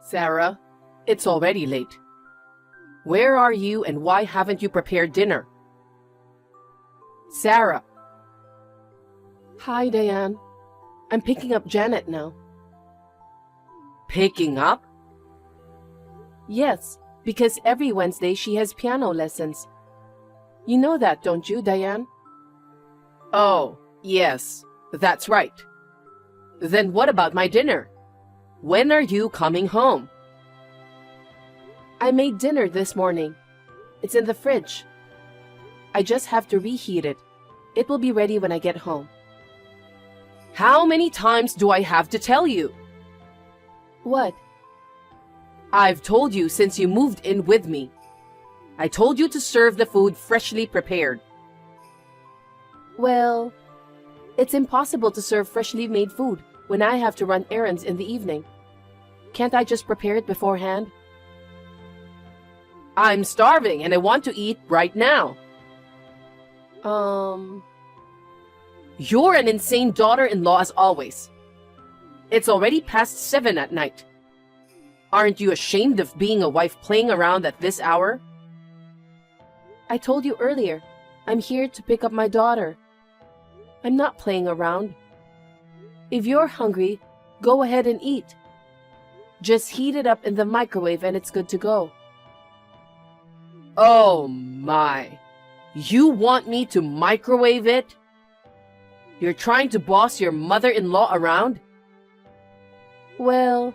Sarah, it's already late. Where are you and why haven't you prepared dinner? Sarah. Hi, Diane. I'm picking up Janet now. Picking up? Yes, because every Wednesday she has piano lessons. You know that, don't you, Diane? Oh, yes, that's right. Then what about my dinner? When are you coming home? I made dinner this morning. It's in the fridge. I just have to reheat it. It will be ready when I get home. How many times do I have to tell you? What? I've told you since you moved in with me. I told you to serve the food freshly prepared. Well, it's impossible to serve freshly made food when I have to run errands in the evening. Can't I just prepare it beforehand? I'm starving and I want to eat right now. You're an insane daughter-in-law as always. It's already past 7 at night. Aren't you ashamed of being a wife playing around at this hour? I told you earlier, I'm here to pick up my daughter. I'm not playing around. If you're hungry, go ahead and eat. Just heat it up in the microwave and it's good to go. Oh my! You want me to microwave it? You're trying to boss your mother-in-law around? Well,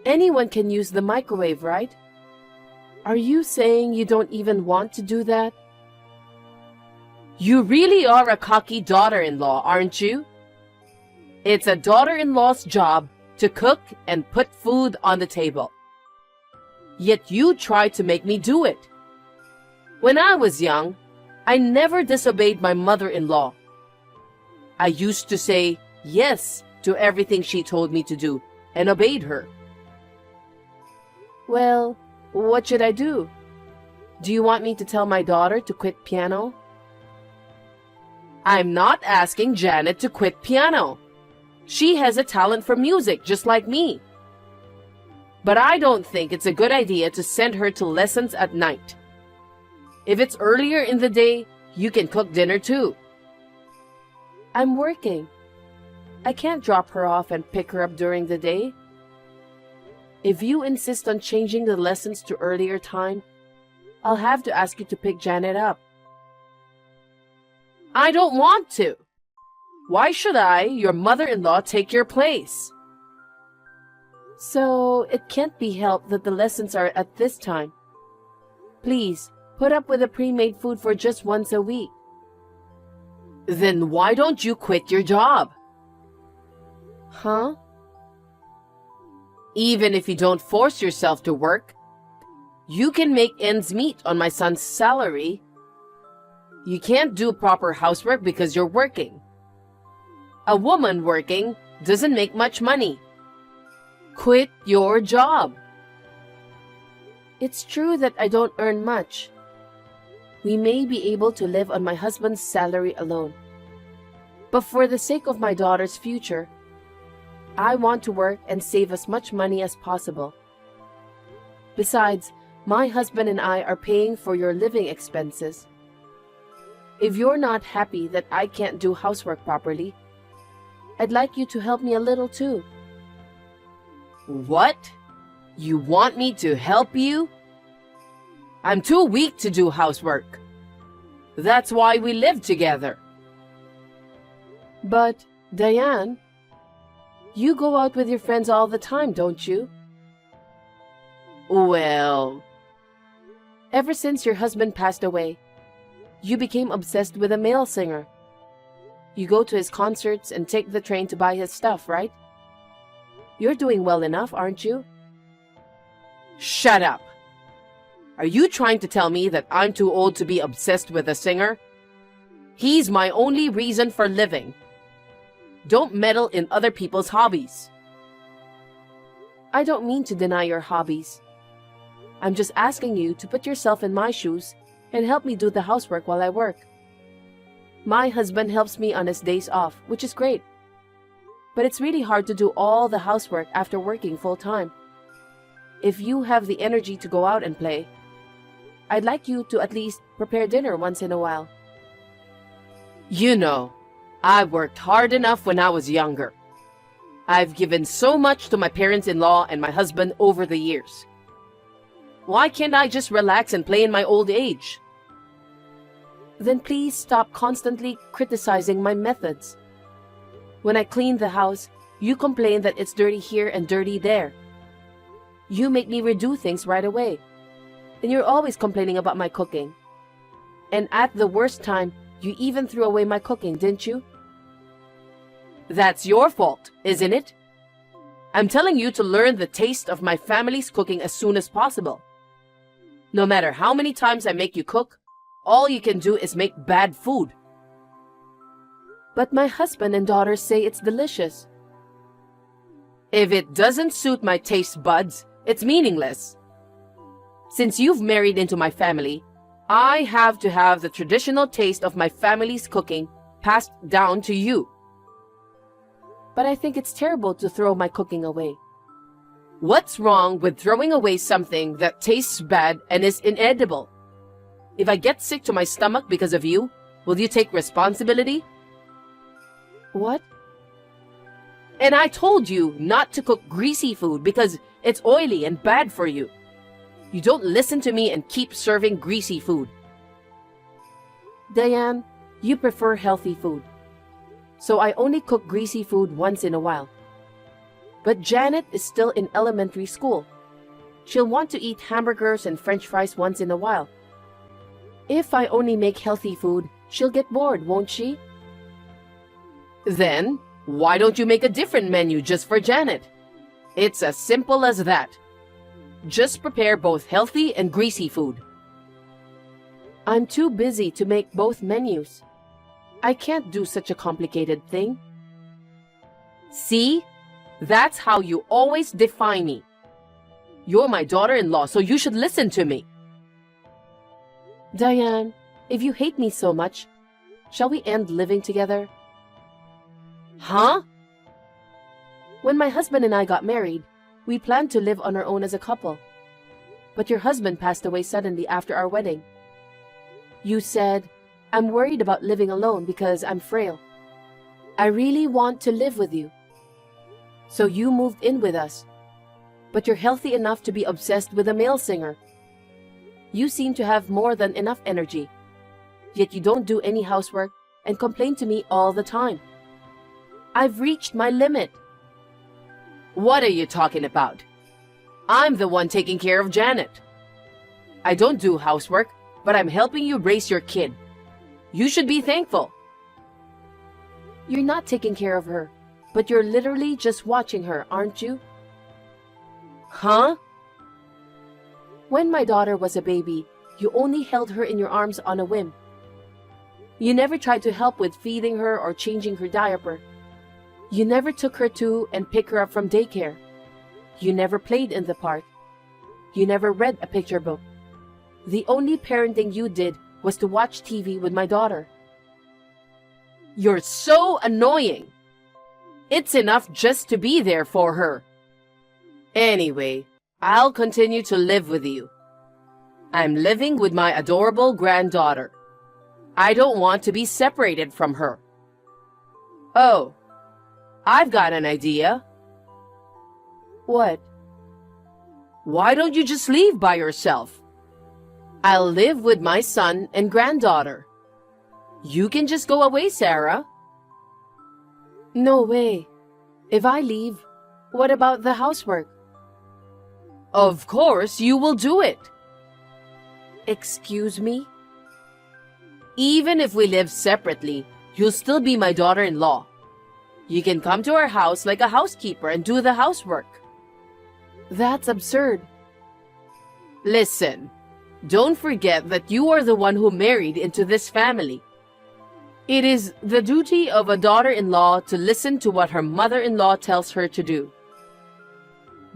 anyone can use the microwave, right? Are you saying you don't even want to do that? You really are a cocky daughter-in-law, aren't you? It's a daughter-in-law's job to cook and put food on the table. Yet you try to make me do it. When I was young, I never disobeyed my mother-in-law. I used to say yes to everything she told me to do and obeyed her. Well, what should I do? Do you want me to tell my daughter to quit piano? I'm not asking Janet to quit piano. She has a talent for music just like me. But I don't think it's a good idea to send her to lessons at night. If it's earlier in the day, you can cook dinner too. I'm working. I can't drop her off and pick her up during the day. If you insist on changing the lessons to earlier time, I'll have to ask you to pick Janet up. I don't want to. Why should I, your mother-in-law, take your place? So, it can't be helped that the lessons are at this time. Please, put up with the pre-made food for just once a week. Then why don't you quit your job? Huh? Even if you don't force yourself to work, you can make ends meet on my son's salary. You can't do proper housework because you're working. A woman working doesn't make much money. Quit your job. It's true that I don't earn much. We may be able to live on my husband's salary alone. But for the sake of my daughter's future, I want to work and save as much money as possible. Besides, my husband and I are paying for your living expenses. If you're not happy that I can't do housework properly, I'd like you to help me a little too. What? You want me to help you? I'm too weak to do housework. That's why we live together. But, Diane, you go out with your friends all the time, don't you? Well, ever since your husband passed away, you became obsessed with a male singer. You go to his concerts and take the train to buy his stuff, right? You're doing well enough, aren't you? Shut up! Are you trying to tell me that I'm too old to be obsessed with a singer? He's my only reason for living. Don't meddle in other people's hobbies. I don't mean to deny your hobbies. I'm just asking you to put yourself in my shoes and help me do the housework while I work. My husband helps me on his days off, which is great. But it's really hard to do all the housework after working full time. if you have the energy to go out and play, I'd like you to at least prepare dinner once in a while. You know, I worked hard enough when I was younger. I've given so much to my parents-in-law and my husband over the years. Why can't I just relax and play in my old age? Then please stop constantly criticizing my methods. When I clean the house, you complain that it's dirty here and dirty there. You make me redo things right away. And you're always complaining about my cooking. And at the worst time, you even threw away my cooking, didn't you? That's your fault, isn't it? I'm telling you to learn the taste of my family's cooking as soon as possible. No matter how many times I make you cook, all you can do is make bad food. But my husband and daughter say it's delicious. If it doesn't suit my taste buds, it's meaningless. Since you've married into my family, I have to have the traditional taste of my family's cooking passed down to you. But I think it's terrible to throw my cooking away. What's wrong with throwing away something that tastes bad and is inedible? If I get sick to my stomach because of you, will you take responsibility? What? And I told you not to cook greasy food because it's oily and bad for you. You don't listen to me and keep serving greasy food. Diane, you prefer healthy food. So I only cook greasy food once in a while. But Janet is still in elementary school. She'll want to eat hamburgers and French fries once in a while. If I only make healthy food, she'll get bored, won't she? Then, why don't you make a different menu just for Janet? It's as simple as that. Just prepare both healthy and greasy food. I'm too busy to make both menus. I can't do such a complicated thing. See? That's how you always defy me. You're my daughter-in-law, so you should listen to me. Diane, if you hate me so much, shall we end living together? Huh? When my husband and I got married, we planned to live on our own as a couple. But your husband passed away suddenly after our wedding. You said, I'm worried about living alone because I'm frail. I really want to live with you. So you moved in with us. But you're healthy enough to be obsessed with a male singer. You seem to have more than enough energy. Yet you don't do any housework and complain to me all the time. I've reached my limit. What are you talking about? I'm the one taking care of Janet. I don't do housework, but I'm helping you raise your kid. You should be thankful. You're not taking care of her, but you're literally just watching her, aren't you? Huh? When my daughter was a baby, you only held her in your arms on a whim. You never tried to help with feeding her or changing her diaper. You never took her to and picked her up from daycare. You never played in the park. You never read a picture book. The only parenting you did was to watch TV with my daughter. You're so annoying. It's enough just to be there for her. Anyway, I'll continue to live with you. I'm living with my adorable granddaughter. I don't want to be separated from her. Oh, I've got an idea. What? Why don't you just leave by yourself? I'll live with my son and granddaughter. You can just go away, Sarah. No way. If I leave, what about the housework? Of course you will do it. Excuse me? Even if we live separately, you'll still be my daughter-in-law. You can come to our house like a housekeeper and do the housework. That's absurd. Listen, don't forget that you are the one who married into this family. It is the duty of a daughter-in-law to listen to what her mother-in-law tells her to do.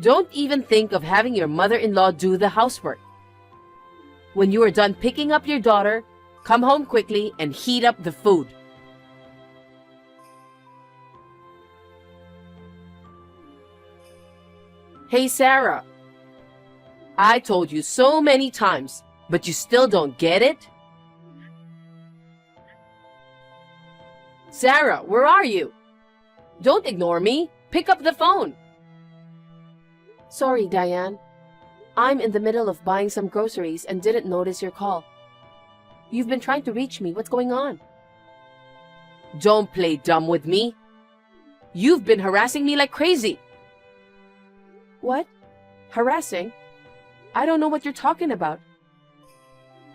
Don't even think of having your mother-in-law do the housework. When you are done picking up your daughter, come home quickly and heat up the food. Hey, Sarah. I told you so many times, but you still don't get it? Sarah, where are you? Don't ignore me. Pick up the phone. Sorry, Diane. I'm in the middle of buying some groceries and didn't notice your call. You've been trying to reach me. What's going on? Don't play dumb with me. You've been harassing me like crazy. What? Harassing? I don't know what you're talking about.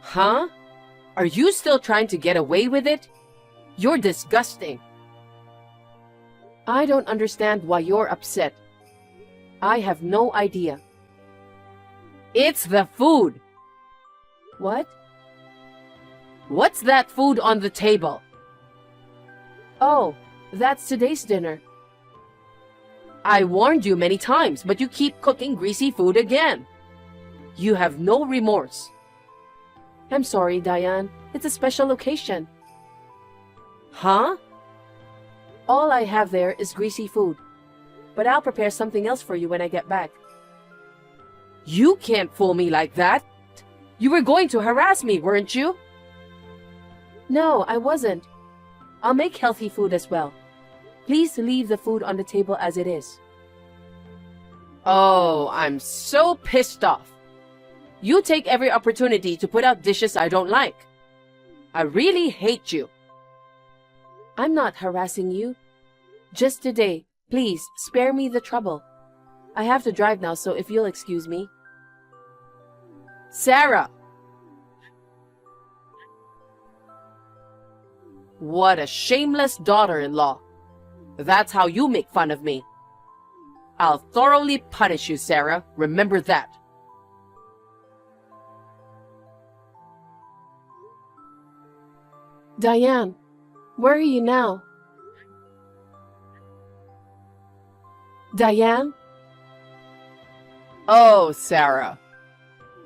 Huh? Are you still trying to get away with it? You're disgusting. I don't understand why you're upset. I have no idea. It's the food. What? What's that food on the table? Oh, that's today's dinner. I warned you many times, but you keep cooking greasy food again. You have no remorse. I'm sorry, Diane. It's a special occasion. Huh? All I have there is greasy food. But I'll prepare something else for you when I get back. You can't fool me like that. You were going to harass me, weren't you? No, I wasn't. I'll make healthy food as well. Please leave the food on the table as it is. Oh, I'm so pissed off. You take every opportunity to put out dishes I don't like. I really hate you. I'm not harassing you. Just today, please spare me the trouble. I have to drive now, so if you'll excuse me. Sarah! What a shameless daughter-in-law. That's how you make fun of me. I'll thoroughly punish you, Sarah. Remember that. Diane, where are you now? Diane? Oh, Sarah.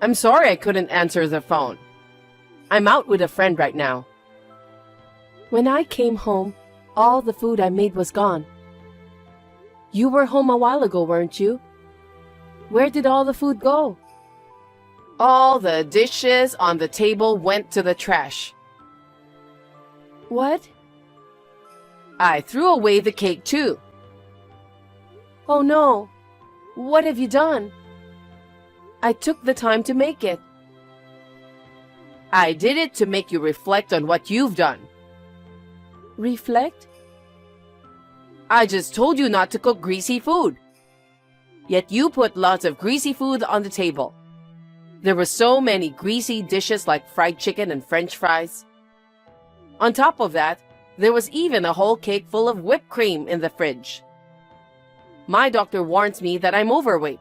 I'm sorry I couldn't answer the phone. I'm out with a friend right now. When I came home, all the food I made was gone. You were home a while ago, weren't you? Where did all the food go? All the dishes on the table went to the trash. What? I threw away the cake too. Oh no! What have you done? I took the time to make it. I did it to make you reflect on what you've done. Reflect? I just told you not to cook greasy food. Yet you put lots of greasy food on the table. There were so many greasy dishes like fried chicken and French fries. On top of that, there was even a whole cake full of whipped cream in the fridge. My doctor warns me that I'm overweight.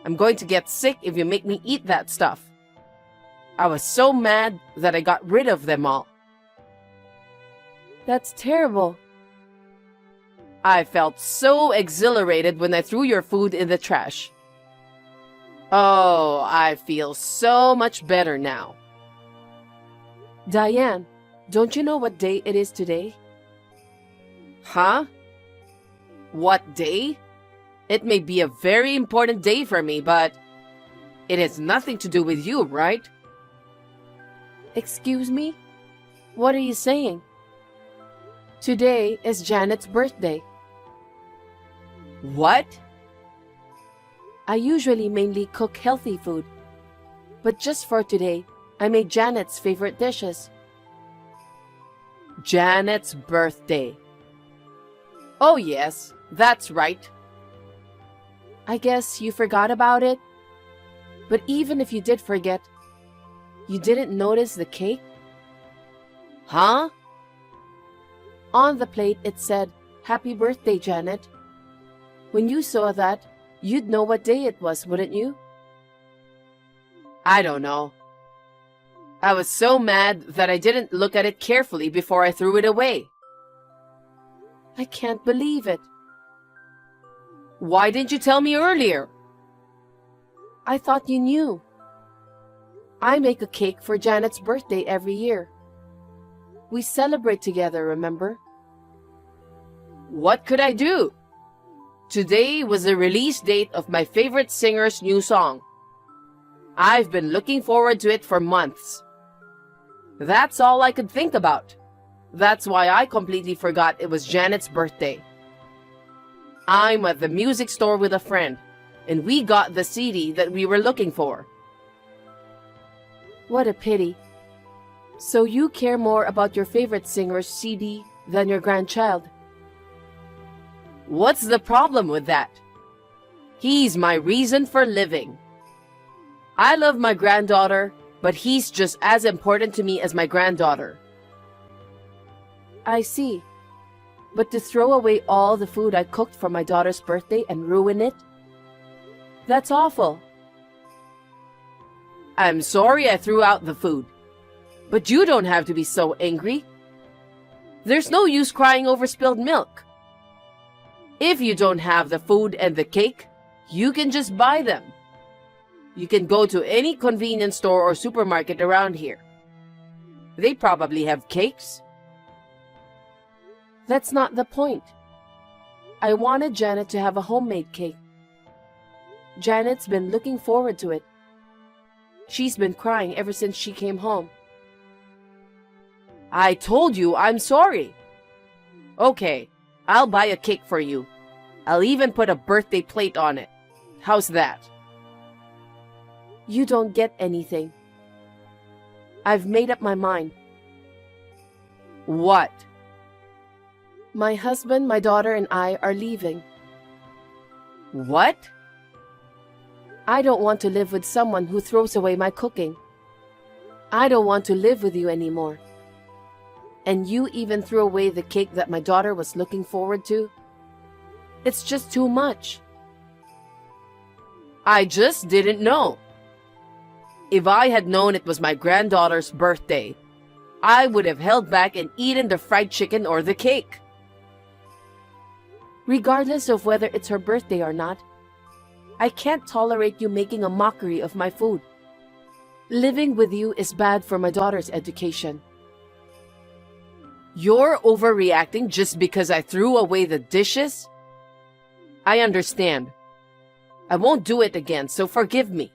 I'm going to get sick if you make me eat that stuff. I was so mad that I got rid of them all. That's terrible. I felt so exhilarated when I threw your food in the trash. Oh, I feel so much better now. Diane, don't you know what day it is today? Huh? What day? It may be a very important day for me, but it has nothing to do with you, right? Excuse me? What are you saying? Today is Janet's birthday. What? I usually mainly cook healthy food. But just for today, I made Janet's favorite dishes. Janet's birthday. Oh yes, that's right. I guess you forgot about it. But even if you did forget, you didn't notice the cake? Huh? On the plate it said, "Happy birthday, Janet." When you saw that, you'd know what day it was, wouldn't you? I don't know. I was so mad that I didn't look at it carefully before I threw it away. I can't believe it. Why didn't you tell me earlier? I thought you knew. I make a cake for Janet's birthday every year. We celebrate together, remember? What could I do? Today was the release date of my favorite singer's new song. I've been looking forward to it for months. That's all I could think about. That's why I completely forgot it was Janet's birthday. I'm at the music store with a friend, and we got the CD that we were looking for. What a pity. So you care more about your favorite singer's CD than your grandchild? What's the problem with that? He's my reason for living. I love my granddaughter, but he's just as important to me as my granddaughter. I see. But to throw away all the food I cooked for my daughter's birthday and ruin it? That's awful. I'm sorry I threw out the food. But you don't have to be so angry. There's no use crying over spilled milk. If you don't have the food and the cake, you can just buy them. You can go to any convenience store or supermarket around here. They probably have cakes. That's not the point. I wanted Janet to have a homemade cake. Janet's been looking forward to it. She's been crying ever since she came home. I told you I'm sorry. Okay, I'll buy a cake for you. I'll even put a birthday plate on it. How's that? You don't get anything. I've made up my mind. What? My husband, my daughter, and I are leaving. What? I don't want to live with someone who throws away my cooking. I don't want to live with you anymore. And you even threw away the cake that my daughter was looking forward to? It's just too much. I just didn't know. If I had known it was my granddaughter's birthday, I would have held back and eaten the fried chicken or the cake. Regardless of whether it's her birthday or not, I can't tolerate you making a mockery of my food. Living with you is bad for my daughter's education. You're overreacting just because I threw away the dishes? I understand. I won't do it again, so forgive me.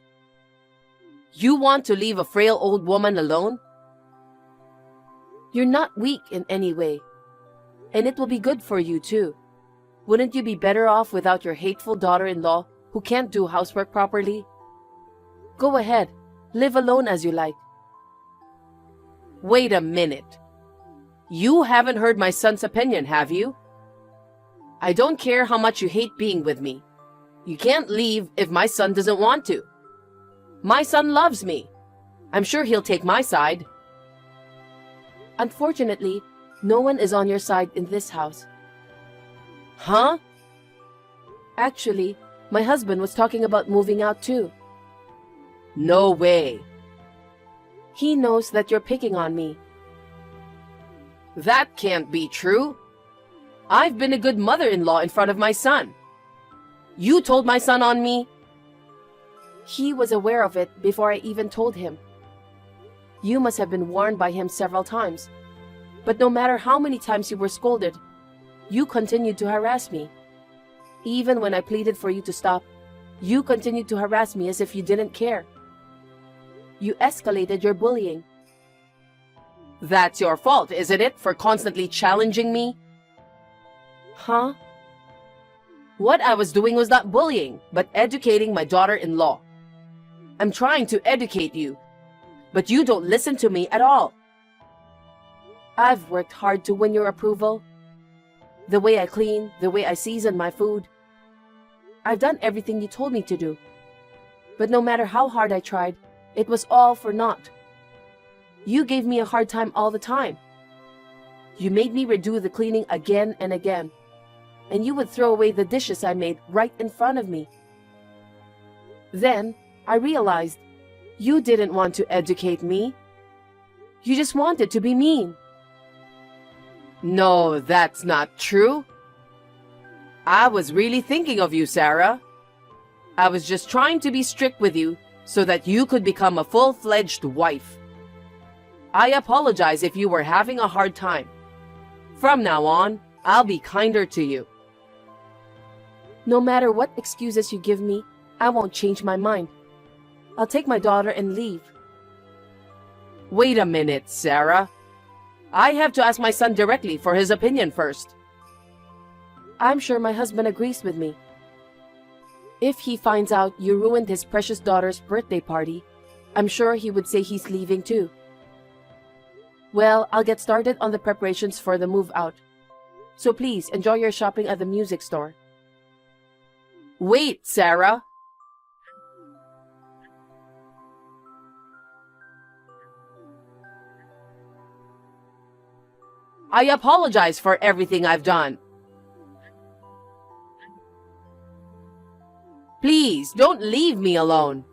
You want to leave a frail old woman alone? You're not weak in any way, and it will be good for you too. Wouldn't you be better off without your hateful daughter-in-law who can't do housework properly? Go ahead, live alone as you like. Wait a minute. You haven't heard my son's opinion, have you? I don't care how much you hate being with me. You can't leave if my son doesn't want to. My son loves me. I'm sure he'll take my side. Unfortunately, no one is on your side in this house. Huh? Actually, my husband was talking about moving out too. No way. He knows that you're picking on me. That can't be true. I've been a good mother-in-law in front of my son. You told my son on me? He was aware of it before I even told him. You must have been warned by him several times. But no matter how many times you were scolded, you continued to harass me. Even when I pleaded for you to stop, you continued to harass me as if you didn't care. You escalated your bullying. That's your fault, isn't it, for constantly challenging me? Huh? What I was doing was not bullying, but educating my daughter-in-law. I'm trying to educate you, but you don't listen to me at all. I've worked hard to win your approval. The way I clean, the way I season my food. I've done everything you told me to do. But no matter how hard I tried, it was all for naught. You gave me a hard time all the time. You made me redo the cleaning again and again. And you would throw away the dishes I made right in front of me. Then, I realized you didn't want to educate me. You just wanted to be mean. No, that's not true. I was really thinking of you, Sarah. I was just trying to be strict with you so that you could become a full-fledged wife. I apologize if you were having a hard time. From now on, I'll be kinder to you. No matter what excuses you give me, I won't change my mind. I'll take my daughter and leave. Wait a minute, Sarah. I have to ask my son directly for his opinion first. I'm sure my husband agrees with me. If he finds out you ruined his precious daughter's birthday party, I'm sure he would say he's leaving too. Well, I'll get started on the preparations for the move out. So please enjoy your shopping at the music store. Wait, Sarah. I apologize for everything I've done. Please, don't leave me alone.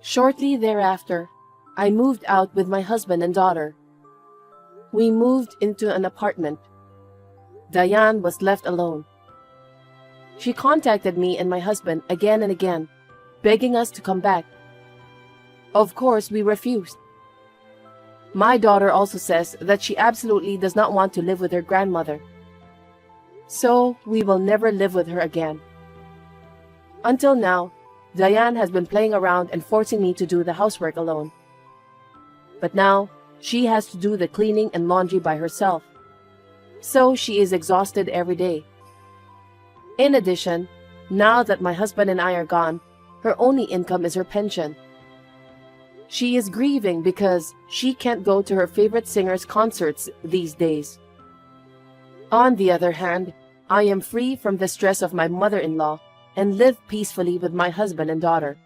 Shortly thereafter, I moved out with my husband and daughter. We moved into an apartment. Diane was left alone. She contacted me and my husband again and again, begging us to come back. Of course, we refused. My daughter also says that she absolutely does not want to live with her grandmother. So, we will never live with her again. Until now, Diane has been playing around and forcing me to do the housework alone. But now, she has to do the cleaning and laundry by herself. So, she is exhausted every day. In addition, now that my husband and I are gone, her only income is her pension. She is grieving because she can't go to her favorite singer's concerts these days. On the other hand, I am free from the stress of my mother-in-law and live peacefully with my husband and daughter.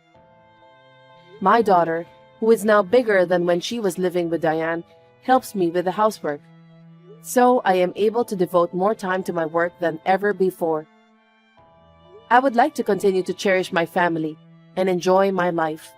My daughter, who is now bigger than when she was living with Diane, helps me with the housework. So I am able to devote more time to my work than ever before. I would like to continue to cherish my family and enjoy my life.